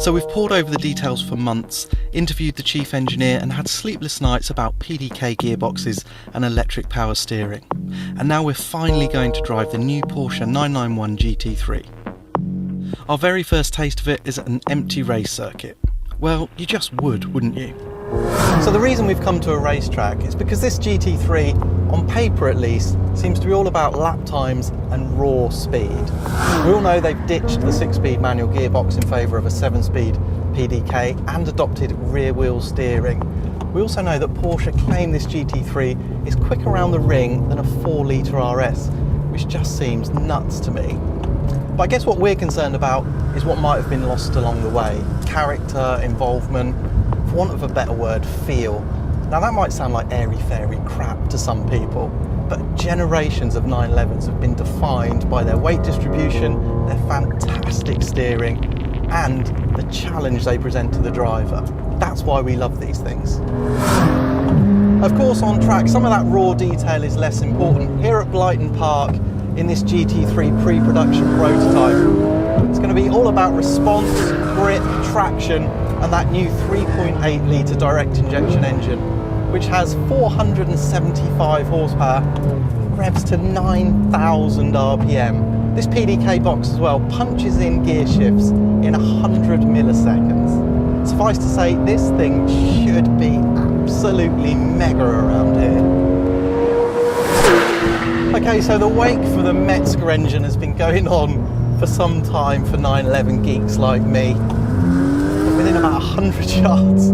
So we've pored over the details for months, interviewed the chief engineer and had sleepless nights about PDK gearboxes and electric power steering. And now we're finally going to drive the new Porsche 991 GT3. Our very first taste of it is at an empty race circuit. Well, you just would, wouldn't you? So the reason we've come to a racetrack is because this GT3, on paper at least, seems to be all about lap times and raw speed. We all know they've ditched the 6-speed manual gearbox in favour of a 7-speed PDK and adopted rear-wheel steering. We also know that Porsche claim this GT3 is quicker around the ring than a 4-litre RS, which just seems nuts to me. But I guess what we're concerned about is what might have been lost along the way. Character, involvement, for want of a better word, feel. Now that might sound like airy-fairy crap to some people, but generations of 911s have been defined by their weight distribution, their fantastic steering, and the challenge they present to the driver. That's why we love these things. Of course, on track, some of that raw detail is less important. Here at Blyton Park, in this GT3 pre-production prototype, it's going to be all about response, grip, traction, and that new 3.8 litre direct injection engine, which has 475 horsepower, revs to 9,000 RPM. This PDK box as well punches in gear shifts in 100 milliseconds. Suffice to say, this thing should be absolutely mega around here. Okay, so the wake for the Metzger engine has been going on for some time for 911 geeks like me. Within about 100 yards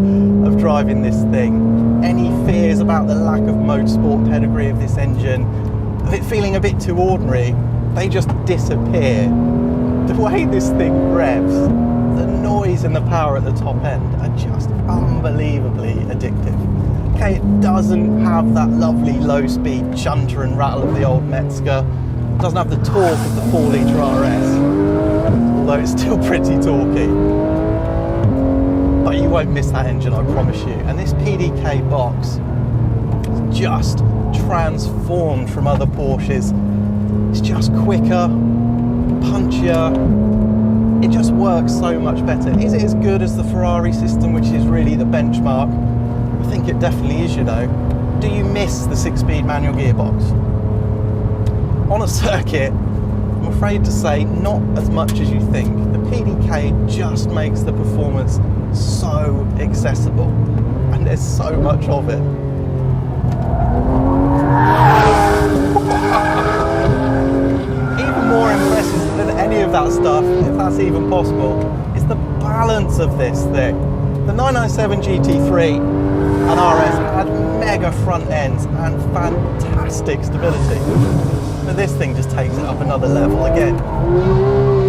of driving this thing, any fears about the lack of motorsport pedigree of this engine, of it feeling a bit too ordinary, they just disappear. The way this thing revs, the noise and the power at the top end are just unbelievably addictive. Okay, it doesn't have that lovely low-speed chunter and rattle of the old Metzger. It doesn't have the torque of the 4-litre RS, although it's still pretty torquey. But you won't miss that engine, I promise you. And this PDK box is just transformed from other Porsches. It's just quicker, punchier. It just works so much better. Is it as good as the Ferrari system, which is really the benchmark? I think it definitely is, you know. Do you miss the 6-speed manual gearbox? On a circuit, I'm afraid to say, not as much as you think. The PDK just makes the performance so accessible, and there's so much of it. Even more impressive than any of that stuff, if that's even possible, is the balance of this thing. The 997 GT3 and RS had mega front ends and fantastic stability, but this thing just takes it up another level again.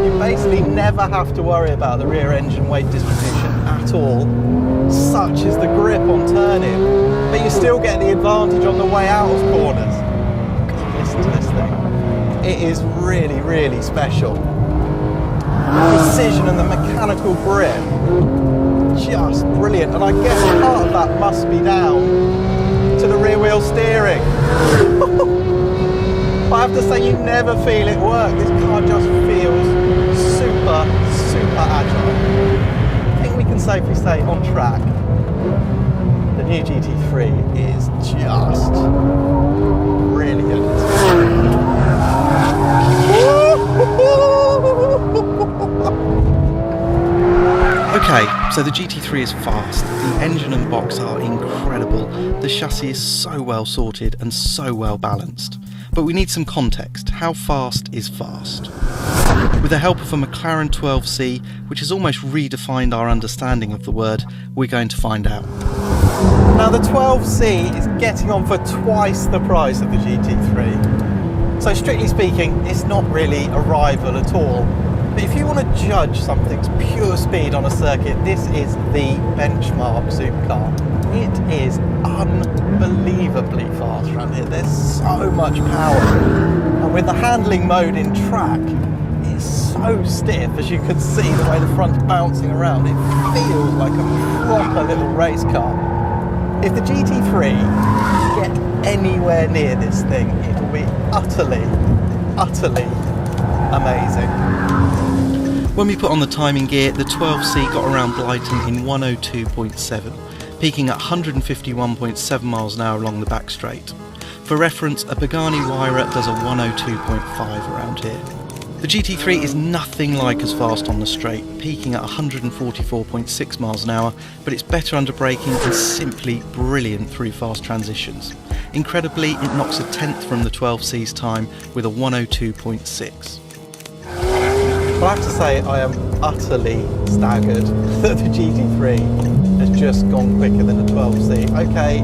You basically never have to worry about the rear engine weight distribution at all. Such is the grip on turning, but you still get the advantage on the way out of corners. God, listen to this thing. It is really, really special. The precision and the mechanical grip, just brilliant. And I guess part of that must be down to the rear wheel steering. I have to say, you never feel it work. This car just feels super, super agile. I think we can safely say on track, the new GT3 is just brilliant. Okay, so the GT3 is fast, the engine and box are incredible, the chassis is so well sorted and so well balanced. But we need some context. How fast is fast? With the help of a McLaren 12C, which has almost redefined our understanding of the word, we're going to find out. Now the 12C is getting on for twice the price of the GT3. So strictly speaking, it's not really a rival at all. But if you want to judge something's pure speed on a circuit, this is the benchmark supercar. It is unbelievably fast around here. There's so much power. And with the handling mode in track, it's so stiff, as you can see, the way the front's bouncing around. It feels like a proper little race car. If the GT3 get anywhere near this thing, it will be utterly, utterly amazing. When we put on the timing gear, the 12C got around Blyton in 102.7, peaking at 151.7 miles an hour along the back straight. For reference, a Pagani Huayra does a 102.5 around here. The GT3 is nothing like as fast on the straight, peaking at 144.6 miles an hour, but it's better under braking and simply brilliant through fast transitions. Incredibly, it knocks a tenth from the 12C's time with a 102.6. Well, I have to say I am utterly staggered that the GT3 has just gone quicker than the 12C. Okay,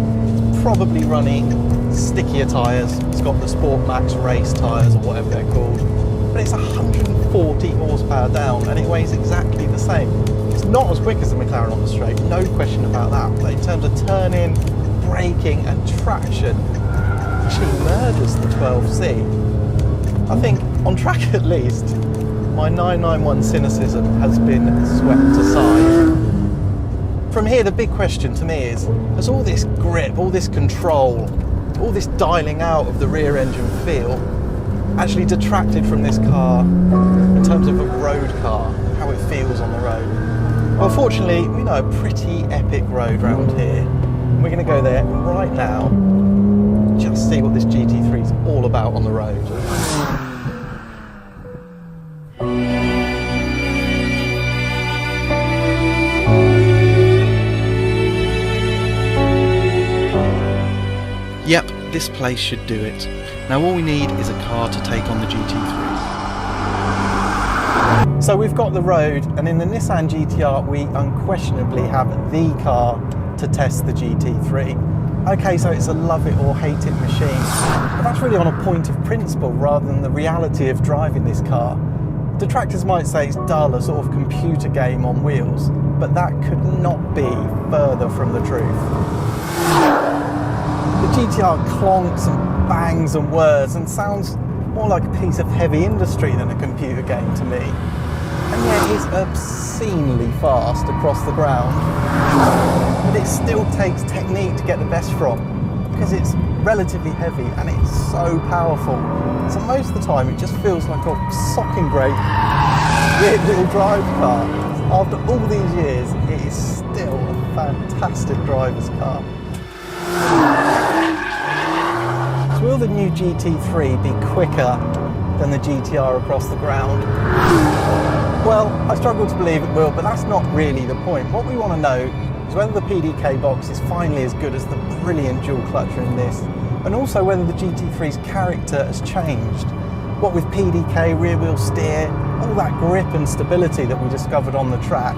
probably running stickier tyres, it's got the Sport Max race tyres or whatever they're called, but it's 140 horsepower down and it weighs exactly the same. It's not as quick as the McLaren on the straight, no question about that, but in terms of turning, braking and traction, it actually murders the 12C. I think, on track at least, my 991 cynicism has been swept aside. From here, the big question to me is, has all this grip, all this control, all this dialing out of the rear engine feel actually detracted from this car in terms of a road car, how it feels on the road? Well, fortunately, we know a pretty epic road round here. We're going to go there right now, just see what this GT3 is all about on the road. Yep, this place should do it. Now all we need is a car to take on the GT3. So we've got the road, and in the Nissan GT-R we unquestionably have the car to test the GT3. Okay, so it's a love it or hate it machine, but that's really on a point of principle rather than the reality of driving this car. Detractors might say it's dull, a sort of computer game on wheels, but that could not be further from the truth. The GT-R clonks and bangs and whirs and sounds more like a piece of heavy industry than a computer game to me. And yet it's obscenely fast across the ground, but it still takes technique to get the best from, because it's relatively heavy and it's so powerful. So most of the time it just feels like a socking great rear-wheel drive car. After all these years, it is still a fantastic driver's car. So will the new GT3 be quicker than the GT-R across the ground? Well, I struggle to believe it will, but that's not really the point. What we want to know is whether the PDK box is finally as good as the brilliant dual clutcher in this, and also whether the GT3's character has changed. What with PDK, rear wheel steer, all that grip and stability that we discovered on the track,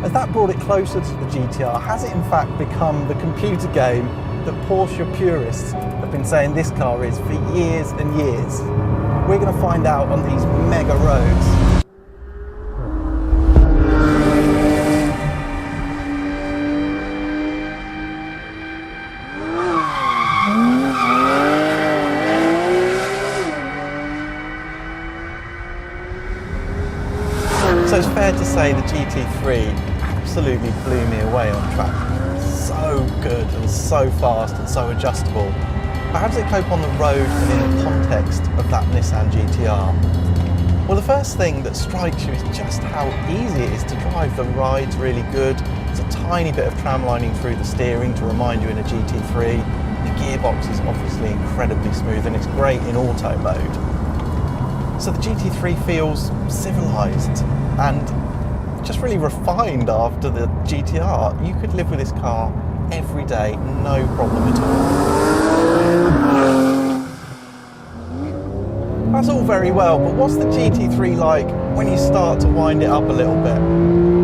has that brought it closer to the GT-R? Has it in fact become the computer game that Porsche purists have been saying this car is for years and years? We're going to find out on these mega roads. So it's fair to say the GT3 absolutely blew me away on track. So good and so fast and so adjustable. But how does it cope on the road and in the context of that Nissan GT-R? Well, the first thing that strikes you is just how easy it is to drive. The ride's really good. There's a tiny bit of tram lining through the steering to remind you in a GT3. The gearbox is obviously incredibly smooth and it's great in auto mode. So the GT3 feels civilised and just really refined after the GT-R. You could live with this car every day, no problem at all. That's all very well, but what's the GT3 like when you start to wind it up a little bit?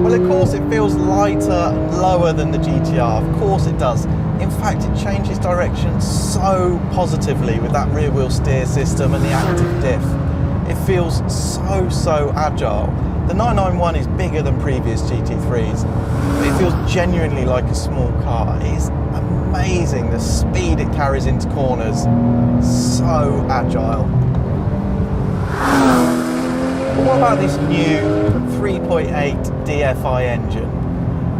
Well, of course it feels lighter and lower than the GT-R, of course it does. In fact, it changes direction so positively with that rear wheel steer system and the active diff. It feels so agile. The 991 is bigger than previous GT3s, but it feels genuinely like a small car. It is amazing the speed it carries into corners. So agile. But what about this new 3.8 DFI engine?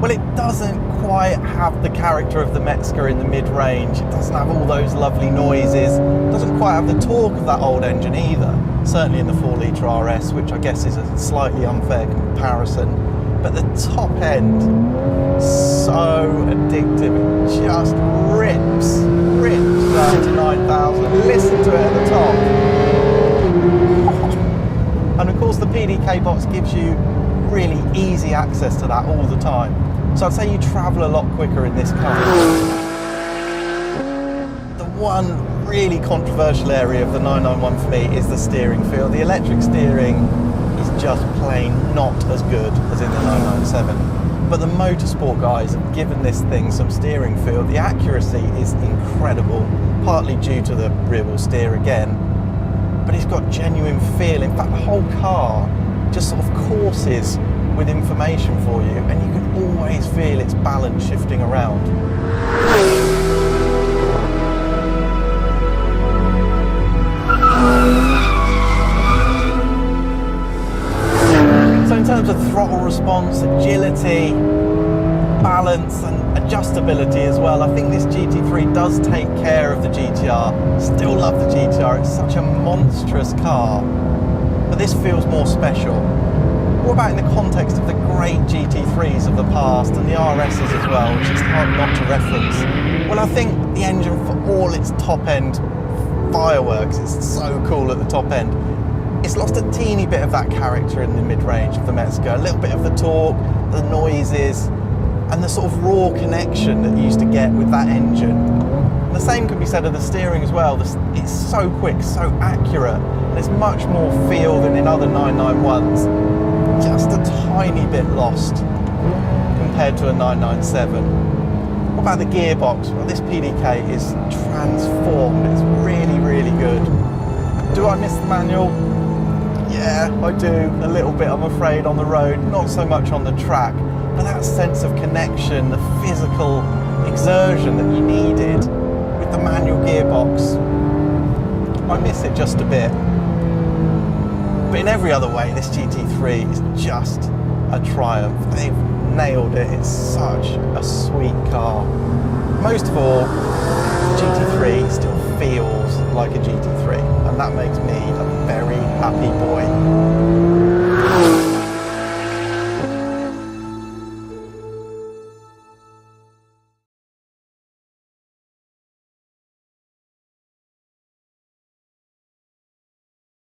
Well, it doesn't quite have the character of the Metzger in the mid-range. It doesn't have all those lovely noises. It doesn't quite have the torque of that old engine either. certainly in the 4-litre RS, which I guess is a slightly unfair comparison. But the top end, so addictive, it just rips down to 9,000. Listen to it at the top. And of course the PDK box gives you really easy access to that all the time. So I'd say you travel a lot quicker in this car. The one really controversial area of the 991 for me is the steering feel. The electric steering is just plain not as good as in the 997. But the motorsport guys have given this thing some steering feel. The accuracy is incredible, partly due to the rear wheel steer again, but it's got genuine feel. In fact, the whole car just sort of courses with information for you, and you can always feel its balance shifting around. So in terms of throttle response, agility, balance and adjustability as well, I think this GT3 does take care of the GTR. Still love the GTR, it's such a monstrous car, but this feels more special. What about in the context of the great GT3s of the past and the RSs as well, which is hard not to reference? Well, I think the engine, for all its top-end fireworks, it's so cool at the top end, it's lost a teeny bit of that character in the mid-range of the Mexico, a little bit of the torque, the noises, and the sort of raw connection that you used to get with that engine. And the same can be said of the steering as well. It's so quick, so accurate, and it's much more feel than in other 991s. Just a tiny bit lost compared to a 997. What about the gearbox? Well, this PDK is transformed. It's really, really good. Do I miss the manual? Yeah, I do. A little bit, I'm afraid, on the road. Not so much on the track. But that sense of connection, the physical exertion that you needed with the manual gearbox, I miss it just a bit. But in every other way, this GT3 is just a triumph. They've nailed it. It's such a sweet car. Most of all, the GT3 still feels like a GT3, and that makes me a very happy boy.